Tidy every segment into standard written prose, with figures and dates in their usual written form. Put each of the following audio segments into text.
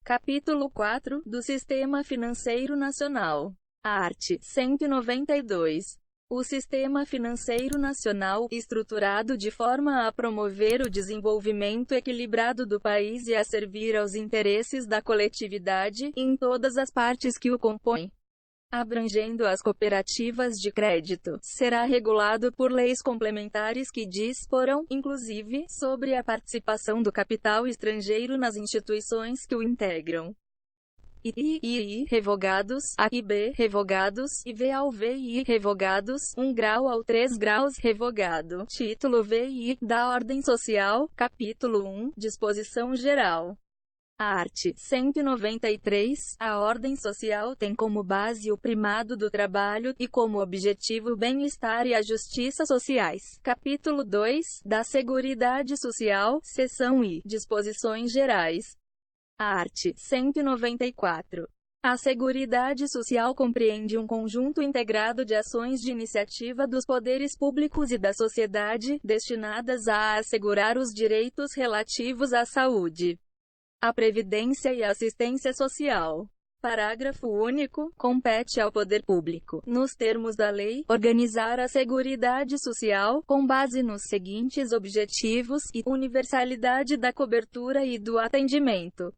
Capítulo 4, do Sistema Financeiro Nacional. Art. 192. O Sistema Financeiro Nacional, estruturado de forma a promover o desenvolvimento equilibrado do país e a servir aos interesses da coletividade, em todas as partes que o compõem, abrangendo as cooperativas de crédito, será regulado por leis complementares que disporão, inclusive, sobre sobre a do capital estrangeiro nas instituições que o integram. I revogados, A e B revogados, e V ao VI revogados, 1 grau ao 3 graus revogado. Título VI, da Ordem Social, Capítulo 1, Disposição Geral. Art. 193. A ordem social tem como base o primado do trabalho, e como objetivo o bem-estar e a justiça sociais. Capítulo 2, da Seguridade Social, Seção I. Disposições Gerais. Art. 194. A Seguridade Social compreende um conjunto integrado de ações de iniciativa dos poderes públicos e da sociedade, destinadas a assegurar os direitos relativos à saúde, à previdência e à assistência social. Parágrafo único. Compete ao poder público, nos termos da lei, organizar a Seguridade Social, com base nos seguintes objetivos: e universalidade da cobertura e do atendimento,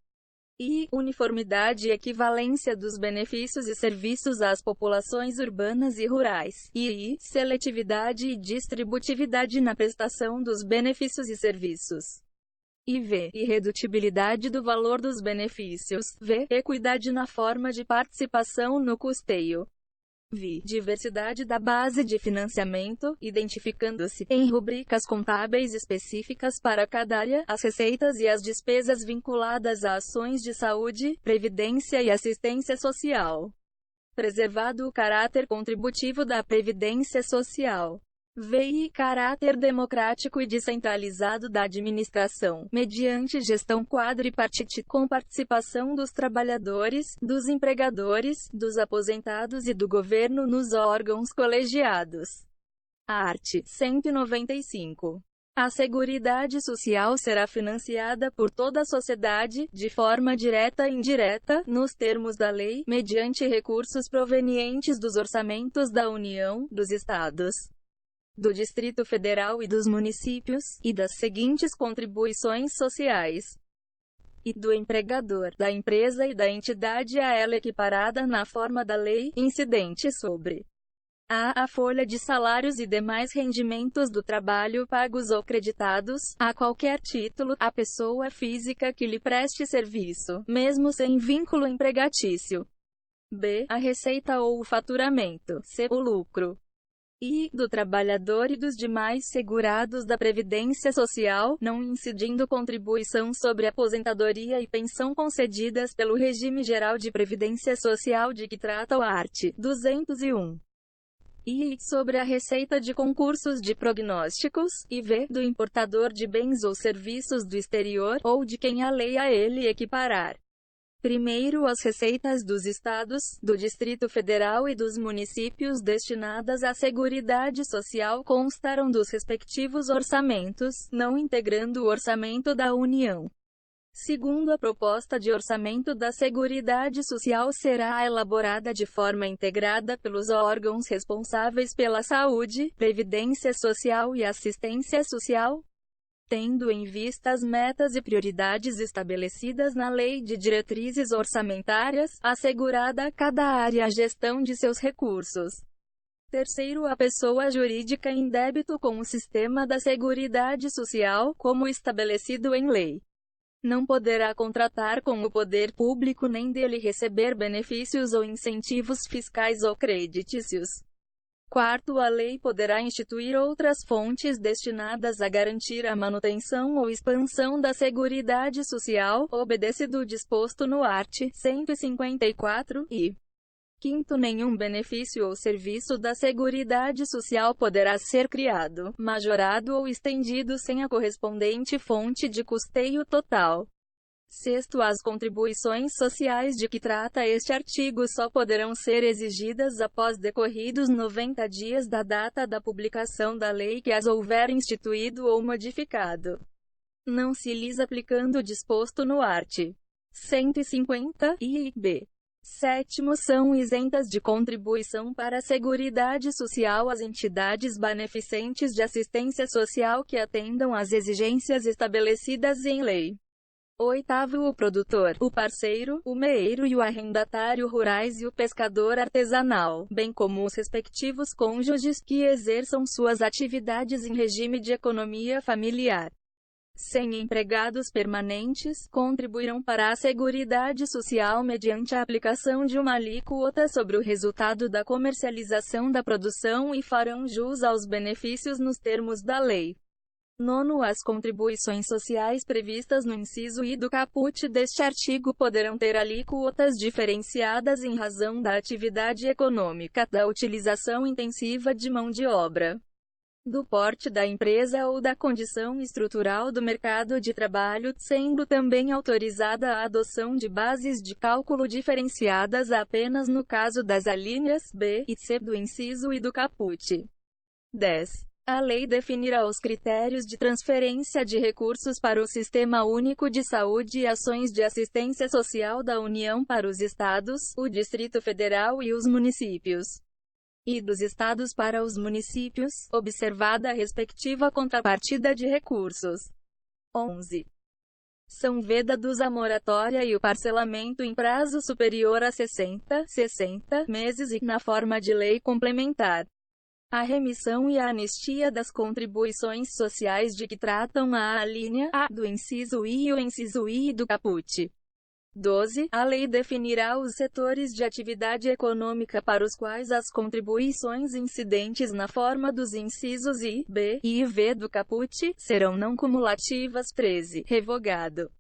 e uniformidade e equivalência dos benefícios e serviços às populações urbanas e rurais, e seletividade e distributividade na prestação dos benefícios e serviços. V. Irredutibilidade do valor dos benefícios. V. Equidade na forma de participação no custeio. V. Diversidade da base de financiamento, identificando-se, em rubricas contábeis específicas para cada área, as receitas e as despesas vinculadas a ações de saúde, previdência e assistência social. Preservado o caráter contributivo da previdência social. VI. Caráter democrático e descentralizado da administração, mediante gestão quadripartite, com participação dos trabalhadores, dos empregadores, dos aposentados e do governo nos órgãos colegiados. Art. 195. A Seguridade Social será financiada por toda a sociedade, de forma direta e indireta, nos termos da lei, mediante recursos provenientes dos orçamentos da União, dos Estados, do Distrito Federal e dos municípios, e das seguintes contribuições sociais: e do empregador, da empresa e da entidade a ela equiparada na forma da lei, incidente sobre a folha de salários e demais rendimentos do trabalho pagos ou creditados, a qualquer título, à pessoa física que lhe preste serviço, mesmo sem vínculo empregatício. B. A receita ou o faturamento. C. O lucro. E do trabalhador e dos demais segurados da Previdência Social, não incidindo contribuição sobre aposentadoria e pensão concedidas pelo Regime Geral de Previdência Social de que trata o art. 201. E sobre a receita de concursos de prognósticos, e v. do importador de bens ou serviços do exterior, ou de quem a lei a ele equiparar. Primeiro, as receitas dos estados, do Distrito Federal e dos municípios destinadas à Seguridade Social constarão dos respectivos orçamentos, não integrando o orçamento da União. Segundo, a proposta de orçamento da Seguridade Social será elaborada de forma integrada pelos órgãos responsáveis pela saúde, previdência social e assistência social, tendo em vista as metas e prioridades estabelecidas na Lei de Diretrizes Orçamentárias, assegurada a cada área a gestão de seus recursos. Terceiro, a pessoa jurídica em débito com o sistema da Seguridade Social, como estabelecido em lei, não poderá contratar com o poder público nem dele receber benefícios ou incentivos fiscais ou creditícios. Quarto, a lei poderá instituir outras fontes destinadas a garantir a manutenção ou expansão da Seguridade Social, obedecido o disposto no art. 154, e quinto, nenhum benefício ou serviço da Seguridade Social poderá ser criado, majorado ou estendido sem a correspondente fonte de custeio total. Sexto, as contribuições sociais de que trata este artigo só poderão ser exigidas após decorridos 90 dias da data da publicação da lei que as houver instituído ou modificado, não se lhes aplicando o disposto no art. 150, e b. Sétimo, são isentas de contribuição para a Seguridade Social as entidades beneficentes de assistência social que atendam às exigências estabelecidas em lei. Oitavo, o produtor, o parceiro, o meeiro e o arrendatário rurais e o pescador artesanal, bem como os respectivos cônjuges que exerçam suas atividades em regime de economia familiar, sem empregados permanentes, contribuirão para a Seguridade Social mediante a aplicação de uma alíquota sobre o resultado da comercialização da produção e farão jus aos benefícios nos termos da lei. Nono, as contribuições sociais previstas no inciso I do caput deste artigo poderão ter alíquotas diferenciadas em razão da atividade econômica, da utilização intensiva de mão de obra, do porte da empresa ou da condição estrutural do mercado de trabalho, sendo também autorizada a adoção de bases de cálculo diferenciadas apenas no caso das alíneas B e C do inciso I do caput. 10. A lei definirá os critérios de transferência de recursos para o Sistema Único de Saúde e ações de assistência social da União para os Estados, o Distrito Federal e os municípios, e dos estados para os municípios, observada a respectiva contrapartida de recursos. 11. São vedados a moratória e o parcelamento em prazo superior a 60 meses e, na forma de lei complementar, a remissão e a anistia das contribuições sociais de que tratam a alínea A do inciso I e o inciso I do caput. 12. A lei definirá os setores de atividade econômica para os quais as contribuições incidentes na forma dos incisos I, B e V do caput serão não cumulativas. 13. Revogado.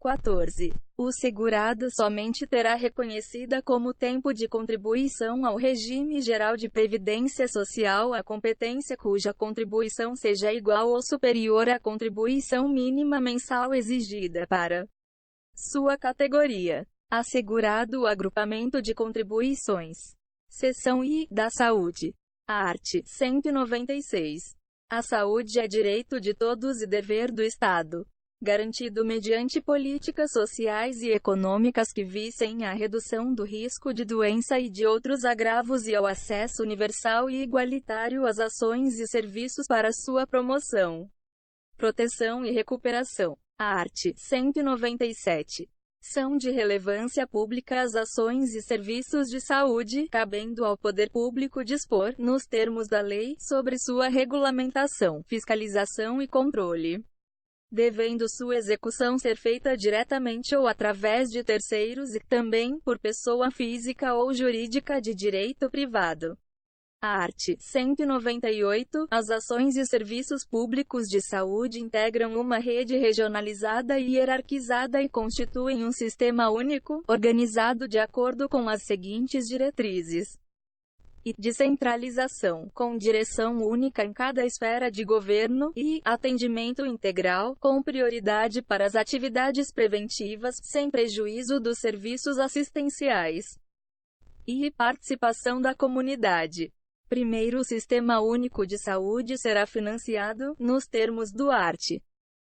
14. O segurado somente terá reconhecida como tempo de contribuição ao regime geral de previdência social a competência cuja contribuição seja igual ou superior à contribuição mínima mensal exigida para sua categoria. Assegurado o agrupamento de contribuições. Seção I, da saúde. Art. 196. A saúde é direito de todos e dever do Estado, garantido mediante políticas sociais e econômicas que visem à redução do risco de doença e de outros agravos e ao acesso universal e igualitário às ações e serviços para sua promoção, proteção e recuperação. Art. 197. São de relevância pública as ações e serviços de saúde, cabendo ao poder público dispor, nos termos da lei, sobre sua regulamentação, fiscalização e controle, devendo sua execução ser feita diretamente ou através de terceiros e, também, por pessoa física ou jurídica de direito privado. Art. 198. As ações e serviços públicos de saúde integram uma rede regionalizada e hierarquizada e constituem um sistema único, organizado de acordo com as seguintes diretrizes: e descentralização, com direção única em cada esfera de governo, e atendimento integral, com prioridade para as atividades preventivas, sem prejuízo dos serviços assistenciais, e participação da comunidade. Primeiro, o Sistema Único de Saúde será financiado, nos termos do art.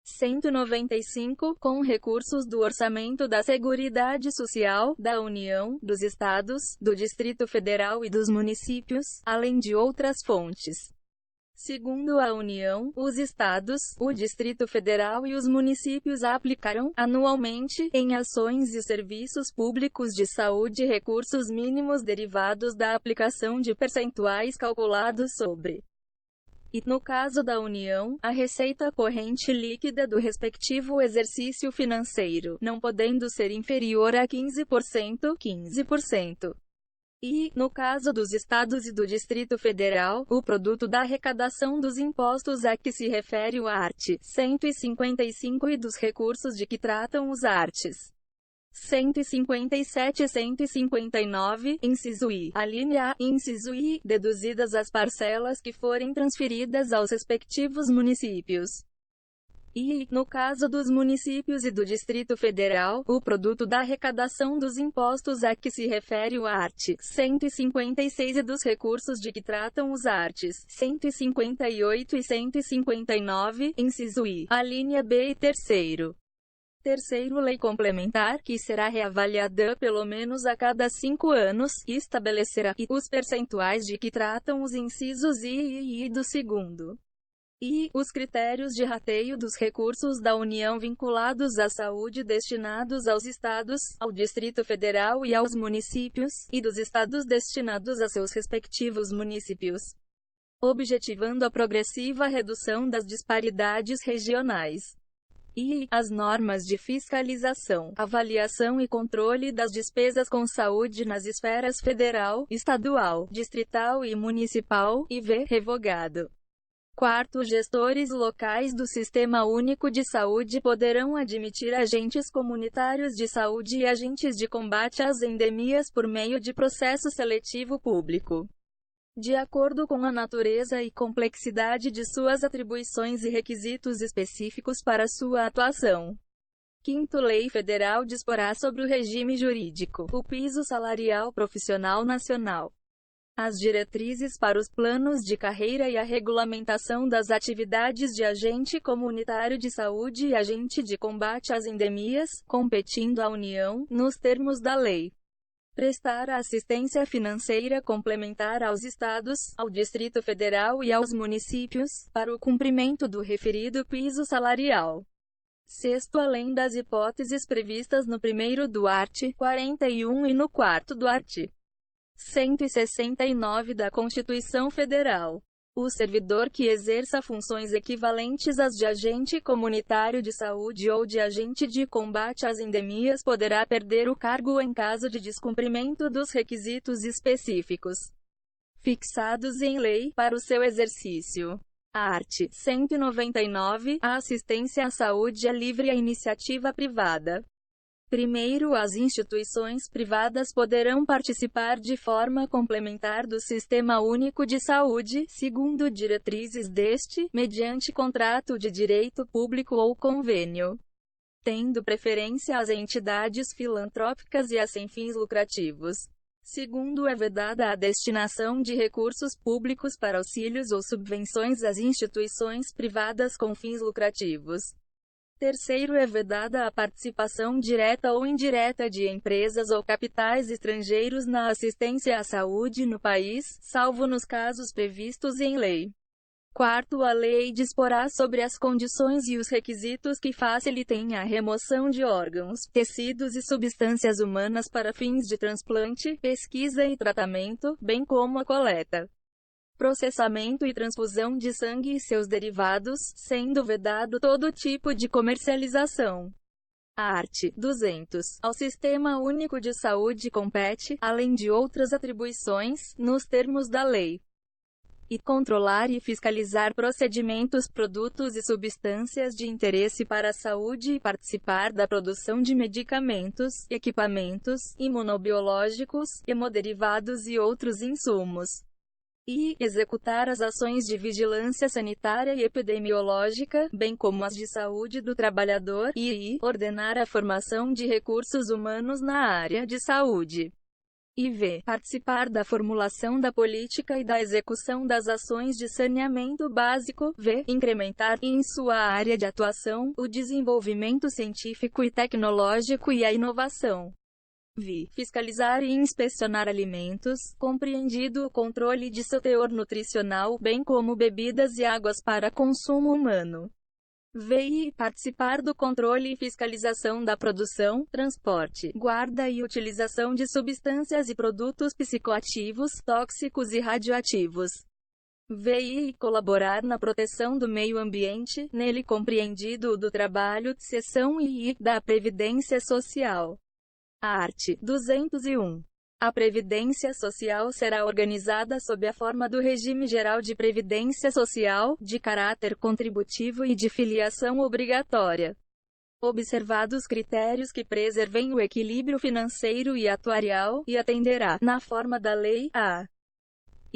195, com recursos do Orçamento da Seguridade Social, da União, dos Estados, do Distrito Federal e dos municípios, além de outras fontes. Segundo a União, os Estados, o Distrito Federal e os municípios aplicarão, anualmente, em ações e serviços públicos de saúde recursos mínimos derivados da aplicação de percentuais calculados sobre, e, no caso da União, a receita corrente líquida do respectivo exercício financeiro, não podendo ser inferior a 15%. E, no caso dos Estados e do Distrito Federal, o produto da arrecadação dos impostos a que se refere o art. 155 e dos recursos de que tratam os arts. 157 e 159, inciso I, alínea A, inciso I, deduzidas as parcelas que forem transferidas aos respectivos municípios. E, no caso dos municípios e do Distrito Federal, o produto da arrecadação dos impostos a que se refere o art. 156 e dos recursos de que tratam os arts. 158 e 159, inciso I, alínea B e terceiro. Terceiro, lei complementar, que será reavaliada pelo menos a cada 5 anos, e estabelecerá os percentuais de que tratam os incisos I e I do segundo. E os critérios de rateio dos recursos da União vinculados à saúde destinados aos estados, ao Distrito Federal e aos municípios, e dos estados destinados a seus respectivos municípios, objetivando a progressiva redução das disparidades regionais. E as normas de fiscalização, avaliação e controle das despesas com saúde nas esferas federal, estadual, distrital e municipal, e revogado. Quarto, gestores locais do Sistema Único de Saúde poderão admitir agentes comunitários de saúde e agentes de combate às endemias por meio de processo seletivo público, de acordo com a natureza e complexidade de suas atribuições e requisitos específicos para sua atuação. Quinto, lei federal disporá sobre o regime jurídico, o piso salarial profissional nacional, as diretrizes para os planos de carreira e a regulamentação das atividades de agente comunitário de saúde e agente de combate às endemias, competindo à União, nos termos da lei. Prestar assistência financeira complementar aos estados, ao Distrito Federal e aos municípios, para o cumprimento do referido piso salarial. Sexto, além das hipóteses previstas no primeiro do art. 41 e no quarto do art. 169 da Constituição Federal, o servidor que exerça funções equivalentes às de agente comunitário de saúde ou de agente de combate às endemias poderá perder o cargo em caso de descumprimento dos requisitos específicos fixados em lei para o seu exercício. Art. 199. A assistência à saúde é livre à iniciativa privada. Primeiro, as instituições privadas poderão participar de forma complementar do Sistema Único de Saúde, segundo diretrizes deste, mediante contrato de direito público ou convênio, tendo preferência às entidades filantrópicas e a sem fins lucrativos. Segundo, é vedada a destinação de recursos públicos para auxílios ou subvenções às instituições privadas com fins lucrativos. Terceiro, é vedada a participação direta ou indireta de empresas ou capitais estrangeiros na assistência à saúde no país, salvo nos casos previstos em lei. Quarto, a lei disporá sobre as condições e os requisitos que facilitem a remoção de órgãos, tecidos e substâncias humanas para fins de transplante, pesquisa e tratamento, bem como a coleta, processamento e transfusão de sangue e seus derivados, sendo vedado todo tipo de comercialização. Art. 200. Ao Sistema Único de Saúde compete, além de outras atribuições, nos termos da lei, e controlar e fiscalizar procedimentos, produtos e substâncias de interesse para a saúde e participar da produção de medicamentos, equipamentos, imunobiológicos, hemoderivados e outros insumos. E executar as ações de vigilância sanitária e epidemiológica, bem como as de saúde do trabalhador, e ordenar a formação de recursos humanos na área de saúde. E participar da formulação da política e da execução das ações de saneamento básico. Incrementar, em sua área de atuação, o desenvolvimento científico e tecnológico e a inovação. Fiscalizar e inspecionar alimentos, compreendido o controle de seu teor nutricional, bem como bebidas e águas para consumo humano. E participar do controle e fiscalização da produção, transporte, guarda e utilização de substâncias e produtos psicoativos, tóxicos e radioativos. E colaborar na proteção do meio ambiente, nele compreendido o do trabalho, seção I da Previdência Social. Art. 201. A Previdência Social será organizada sob a forma do Regime Geral de Previdência Social, de caráter contributivo e de filiação obrigatória, observados critérios que preservem o equilíbrio financeiro e atuarial, e atenderá, na forma da lei, a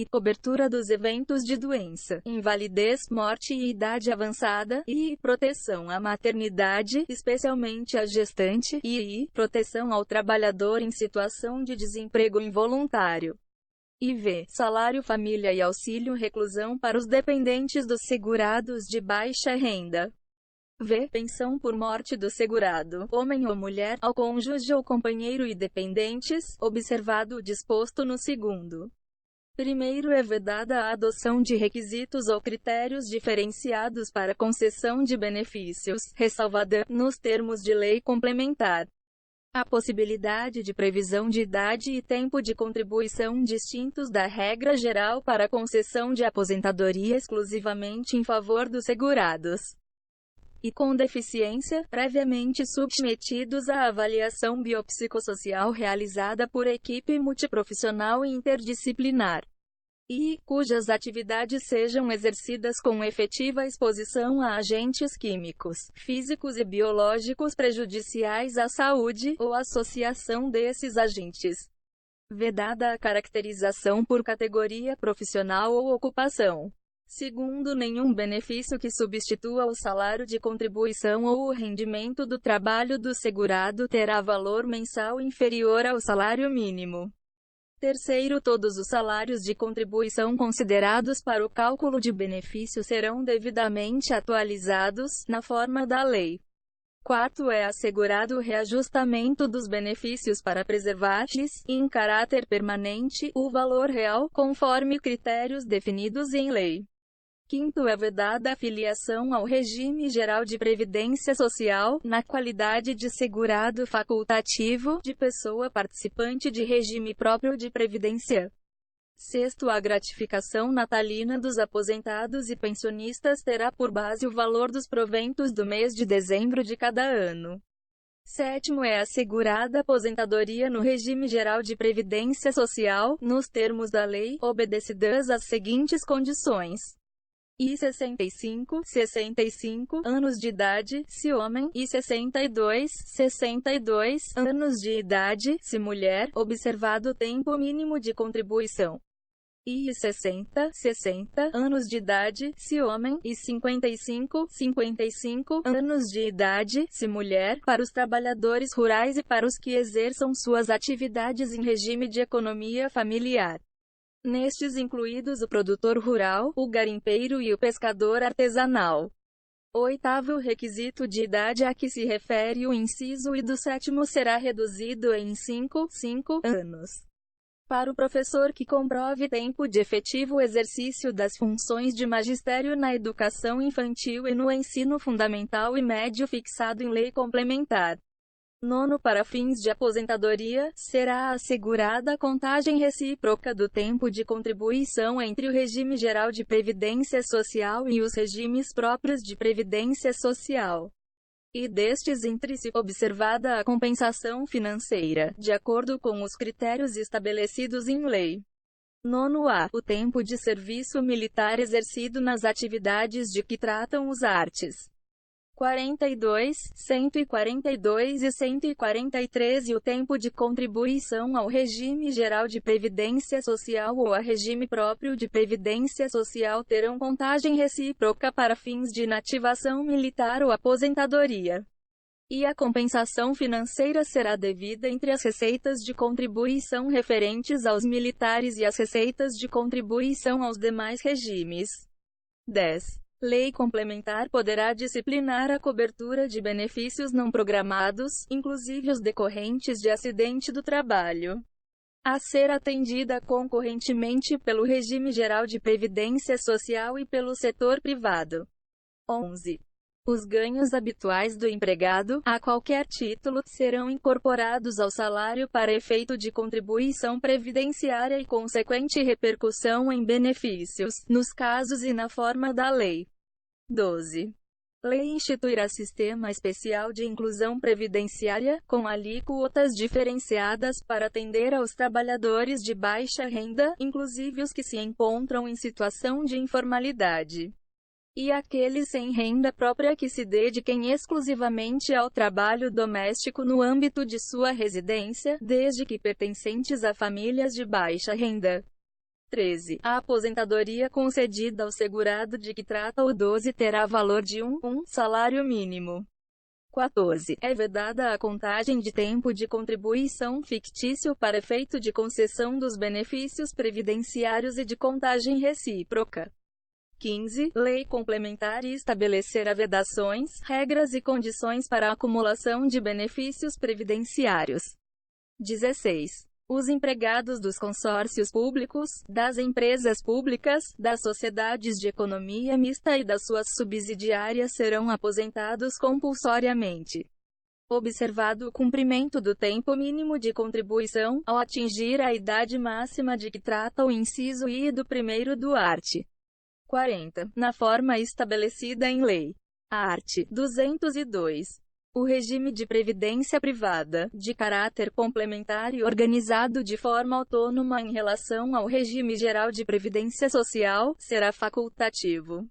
cobertura dos eventos de doença, invalidez, morte e idade avançada, e proteção à maternidade, especialmente à gestante, e proteção ao trabalhador em situação de desemprego involuntário. Salário família e auxílio reclusão para os dependentes dos segurados de baixa renda. v. Pensão por morte do segurado, homem ou mulher, ao cônjuge ou companheiro e dependentes, observado o disposto no segundo. Primeiro, é vedada a adoção de requisitos ou critérios diferenciados para concessão de benefícios, ressalvada, nos termos de lei complementar, a possibilidade de previsão de idade e tempo de contribuição distintos da regra geral para concessão de aposentadoria exclusivamente em favor dos segurados e com deficiência, previamente submetidos à avaliação biopsicossocial realizada por equipe multiprofissional e interdisciplinar, e cujas atividades sejam exercidas com efetiva exposição a agentes químicos, físicos e biológicos prejudiciais à saúde, ou associação desses agentes. Vedada a caracterização por categoria profissional ou ocupação. Segundo, nenhum benefício que substitua o salário de contribuição ou o rendimento do trabalho do segurado terá valor mensal inferior ao salário mínimo. Terceiro, todos os salários de contribuição considerados para o cálculo de benefício serão devidamente atualizados, na forma da lei. Quarto, é assegurado o reajustamento dos benefícios para preservar-lhes, em caráter permanente, o valor real, conforme critérios definidos em lei. Quinto, é vedada a filiação ao regime geral de previdência social, na qualidade de segurado facultativo, de pessoa participante de regime próprio de previdência. Sexto, a gratificação natalina dos aposentados e pensionistas terá por base o valor dos proventos do mês de dezembro de cada ano. Sétimo, é assegurada aposentadoria no regime geral de previdência social, nos termos da lei, obedecidas as seguintes condições: e 65 anos de idade, se homem, e 62 anos de idade, se mulher, observado o tempo mínimo de contribuição. E 60 anos de idade, se homem, e 55 anos de idade, se mulher, para os trabalhadores rurais e para os que exerçam suas atividades em regime de economia familiar. Nestes incluídos o produtor rural, o garimpeiro e o pescador artesanal. Oitavo, requisito de idade a que se refere o inciso e do sétimo será reduzido em 5 anos. Para o professor que comprove tempo de efetivo exercício das funções de magistério na educação infantil e no ensino fundamental e médio fixado em lei complementar. Nono, para fins de aposentadoria, será assegurada a contagem recíproca do tempo de contribuição entre o regime geral de previdência social e os regimes próprios de previdência social. E destes entre-se observada a compensação financeira, de acordo com os critérios estabelecidos em lei. Nono a, o tempo de serviço militar exercido nas atividades de que tratam os arts. 42, 142 e 143 e o tempo de contribuição ao regime geral de previdência social ou a regime próprio de previdência social terão contagem recíproca para fins de inativação militar ou aposentadoria. E a compensação financeira será devida entre as receitas de contribuição referentes aos militares e as receitas de contribuição aos demais regimes. 10. Lei complementar poderá disciplinar a cobertura de benefícios não programados, inclusive os decorrentes de acidente do trabalho, a ser atendida concorrentemente pelo regime geral de previdência social e pelo setor privado. 11. Os ganhos habituais do empregado, a qualquer título, serão incorporados ao salário para efeito de contribuição previdenciária e consequente repercussão em benefícios, nos casos e na forma da lei. 12. Lei instituirá sistema especial de inclusão previdenciária, com alíquotas diferenciadas para atender aos trabalhadores de baixa renda, inclusive os que se encontram em situação de informalidade, e aqueles sem renda própria que se dediquem exclusivamente ao trabalho doméstico no âmbito de sua residência, desde que pertencentes a famílias de baixa renda. 13. A aposentadoria concedida ao segurado de que trata o 12 terá valor de um salário mínimo. 14. É vedada a contagem de tempo de contribuição fictício para efeito de concessão dos benefícios previdenciários e de contagem recíproca. 15. Lei complementar estabelecerá vedações, regras e condições para a acumulação de benefícios previdenciários. 16. Os empregados dos consórcios públicos, das empresas públicas, das sociedades de economia mista e das suas subsidiárias serão aposentados compulsoriamente, observado o cumprimento do tempo mínimo de contribuição, ao atingir a idade máxima de que trata o inciso I do 1º do art. 40, na forma estabelecida em lei. Art. 202. O regime de previdência privada, de caráter complementar e organizado de forma autônoma em relação ao regime geral de previdência social, será facultativo,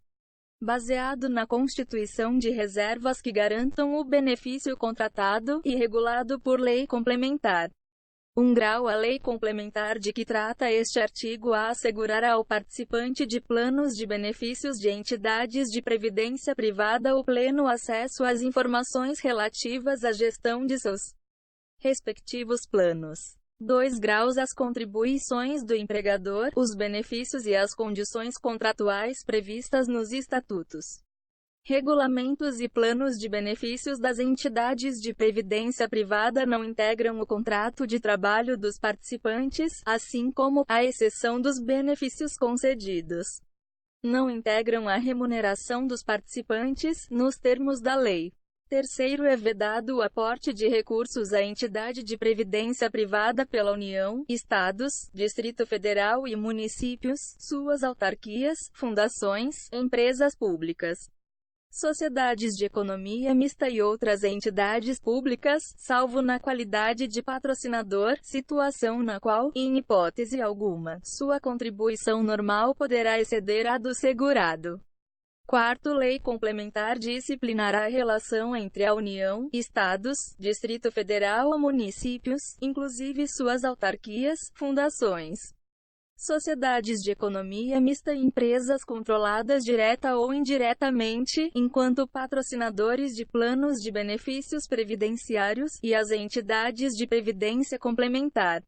baseado na constituição de reservas que garantam o benefício contratado, e regulado por lei complementar. 1 grau. A lei complementar de que trata este artigo assegurará ao participante de planos de benefícios de entidades de previdência privada o pleno acesso às informações relativas à gestão de seus respectivos planos. 2 graus. As contribuições do empregador, os benefícios e as condições contratuais previstas nos estatutos, regulamentos e planos de benefícios das entidades de previdência privada não integram o contrato de trabalho dos participantes, assim como, à exceção dos benefícios concedidos, não integram a remuneração dos participantes, nos termos da lei. 3º. É vedado o aporte de recursos à entidade de previdência privada pela União, Estados, Distrito Federal e municípios, suas autarquias, fundações, empresas públicas, sociedades de economia mista e outras entidades públicas, salvo na qualidade de patrocinador, situação na qual, em hipótese alguma, sua contribuição normal poderá exceder a do segurado. 4º. Lei complementar disciplinará a relação entre a União, Estados, Distrito Federal ou municípios, inclusive suas autarquias, fundações, sociedades de economia mista e empresas controladas direta ou indiretamente, enquanto patrocinadores de planos de benefícios previdenciários, e as entidades de previdência complementar.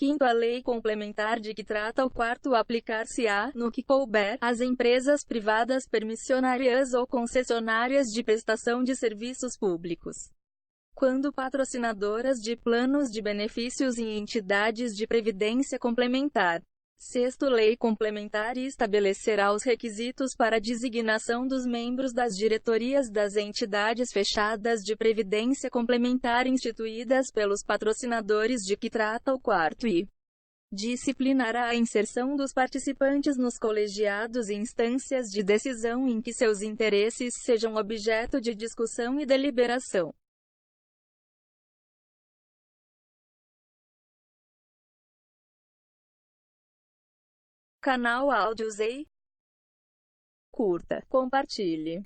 5º. A lei complementar de que trata o 4º aplicar-se-á, no que couber, às empresas privadas permissionárias ou concessionárias de prestação de serviços públicos, quando patrocinadoras de planos de benefícios e entidades de previdência complementar. 6º. Lei complementar estabelecerá os requisitos para a designação dos membros das diretorias das entidades fechadas de previdência complementar instituídas pelos patrocinadores de que trata o 4º e disciplinará a inserção dos participantes nos colegiados e instâncias de decisão em que seus interesses sejam objeto de discussão e deliberação. Canal Áudios. Curta, compartilhe.